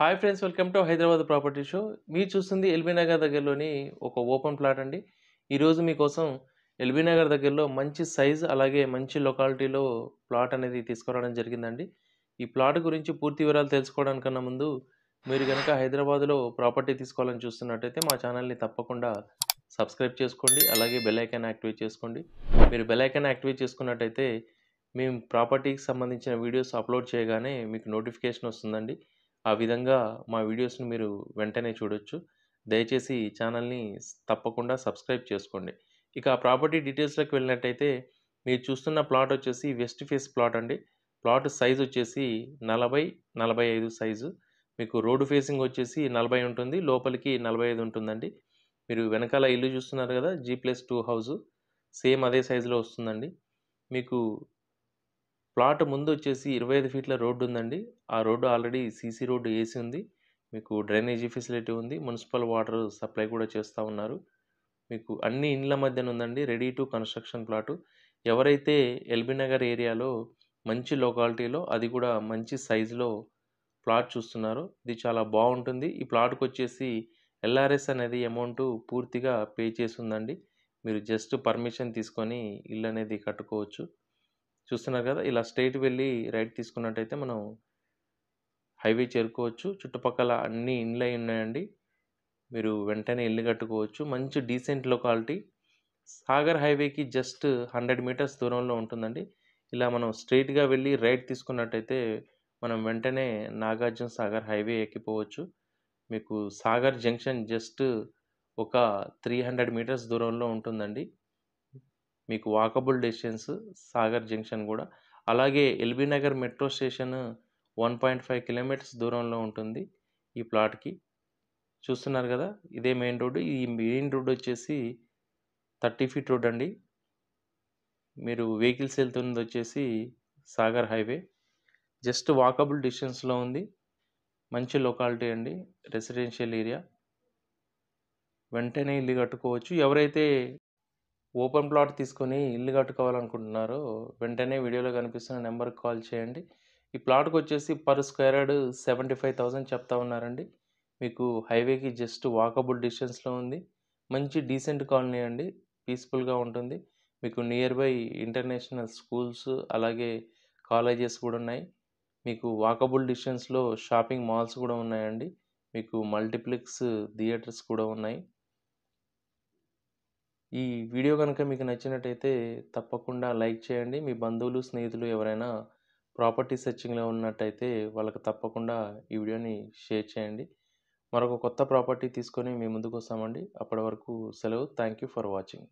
Hi friends, welcome to Hyderabad property show. మీరు చూస్తుంది LB Nagar దగ్గరలోని ఒక ఓపెన్ ప్లాట్ అండి. ఈరోజు మీకోసం ఎల్బీ నగర్ దగ్గరలో మంచి సైజ్ అలాగే మంచి లొకాలిటీలో ప్లాట్ అనేది తీసుకురావడం జరిగిందండి. ఈ ప్లాట్ గురించి పూర్తి వివరాలు తెలుసుకోవడానికన్నా ముందు మీరు గనక హైదరాబాద్లో ప్రాపర్టీ తీసుకోవాలని చూస్తున్నట్టయితే మా ఛానల్ని తప్పకుండా సబ్స్క్రైబ్ చేసుకోండి. అలాగే బెల్ ఐకాన్ యాక్టివేట్ చేసుకోండి. మీరు బెల్ ఐకాన్ యాక్టివేట్ చేసుకున్నట్టయితే మేము ప్రాపర్టీకి సంబంధించిన వీడియోస్ అప్లోడ్ చేయగానే మీకు నోటిఫికేషన్ వస్తుందండి. ఆ విధంగా మా వీడియోస్‌ని మీరు వెంటనే చూడొచ్చు. దయచేసి ఈ ఛానల్‌ని తప్పకుండా సబ్స్క్రైబ్ చేసుకోండి. ఇక ఆ ప్రాపర్టీ డీటెయిల్స్‌లోకి వెళ్ళినట్టయితే మీరు చూస్తున్న ప్లాట్ వచ్చేసి వెస్ట్ ఫేస్ ప్లాట్ అండి. ప్లాట్ సైజ్ వచ్చేసి 40, 45 సైజు. మీకు రోడ్ ఫేసింగ్ వచ్చేసి 40 ఉంటుంది. లోపలికి 45 ఉంటుందండి. మీరు వెనకాల ఇల్లు చూస్తున్నారు కదా! G+2 house. సేమ్ అదే సైజులో వస్తుందండి. మీకు ప్లాట్ ముందొచ్చేసి 25 ఫీట్ల రోడ్డు ఉందండి. ఆ రోడ్డు ఆల్రెడీ సీసీ రోడ్డు ఏసి ఉంది. మీకు డ్రైనేజీ ఫెసిలిటీ ఉంది. మున్సిపల్ వాటర్ సప్లై కూడా చేస్తా ఉన్నారు. మీకు అన్ని ఇండ్ల మధ్యన ఉందండి. Ready to construction plot. ఎవరైతే ఎల్బీ నగర్ ఏరియాలో మంచి లొకాలిటీలో అది కూడా మంచి సైజులో ప్లాట్ చూస్తున్నారో ఇది చాలా బావుంటుంది. ఈ ప్లాట్‌కొచ్చేసి ఎల్ఆర్ఎస్ అనేది అమౌంటు పూర్తిగా పే చేసుందండి. మీరు జస్ట్ పర్మిషన్ తీసుకొని ఇల్లనేది కట్టుకోవచ్చు. చూస్తున్నారు కదా! ఇలా స్ట్రెయిట్ వెళ్ళి రైట్ తీసుకున్నట్టయితే మనం హైవే చేరుకోవచ్చు. చుట్టుపక్కల అన్ని ఇండ్లే ఉన్నాయండి. మీరు వెంటనే ఇల్లు కట్టుకోవచ్చు. మంచి డీసెంట్ లొకాలిటీ. సాగర్ హైవేకి జస్ట్ 100 మీటర్స్ దూరంలో ఉంటుందండి. ఇలా మనం స్ట్రెయిట్‌గా వెళ్ళి రైట్ తీసుకున్నట్టయితే మనం వెంటనే నాగార్జున సాగర్ హైవే ఎక్కిపోవచ్చు. మీకు సాగర్ జంక్షన్ జస్ట్ ఒక 300 మీటర్స్ దూరంలో ఉంటుందండి. మీకు వాకబుల్ డిస్టెన్స్ సాగర్ జంక్షన్ గూడా. అలాగే LB Nagar metro station 1.5 kilometres దూరంలో ఉంటుంది ఈ ప్లాట్‌కి. చూస్తున్నారు గదా! ఇదే మెయిన్ రోడ్. ఈ మెయిన్ రోడ్ వచ్చేసి 30 ఫీట్ రోడ్ అండి. మీరు వెహికల్స్ ఎళ్తుందొచ్చేసి సాగర్ హైవే. జస్ట్ వాకబుల్ డిస్టెన్స్‌లో ఉంది. మంచి లొకాలిటీ అండి. Residential area. వెంటనే ఇల్లు కట్టుకోవచ్చు. ఎవరైతే ఓపెన్ ప్లాట్ తీసుకొని ఇల్లు కట్టుకోవాలనుకుంటున్నారో వెంటనే వీడియోలో కనిపిస్తున్న నెంబర్‌కి కాల్ చేయండి. ఈ ప్లాట్‌కొచ్చేసి పర్ స్క్వేర్ యార్డ్ 75,000 చెప్తా ఉన్నారండి. మీకు హైవేకి జస్ట్ వాకబుల్ డిస్టెన్స్‌లో ఉంది. మంచి డీసెంట్ కాలనీ అండి. పీస్‌ఫుల్‌గా ఉంటుంది. మీకు నియర్ బై ఇంటర్నేషనల్ స్కూల్స్ అలాగే కాలేజెస్ కూడా ఉన్నాయి. మీకు వాకబుల్ డిస్టెన్స్‌లో షాపింగ్ మాల్స్ కూడా ఉన్నాయండి. మీకు మల్టీప్లెక్స్ థియేటర్స్ కూడా ఉన్నాయి. ఈ వీడియో గనుక మీకు నచ్చినట్టయితే తప్పకుండా లైక్ చేయండి. మీ బంధువులు, స్నేహితులు ఎవరైనా ప్రాపర్టీ సెర్చింగ్‌లో ఉన్నట్టయితే వాళ్ళకి తప్పకుండా ఈ వీడియోని షేర్ చేయండి. మరొక కొత్త ప్రాపర్టీ తీసుకొని మీ ముందుకొస్తామండి. అప్పటి వరకు సెలవు. Thank you for watching.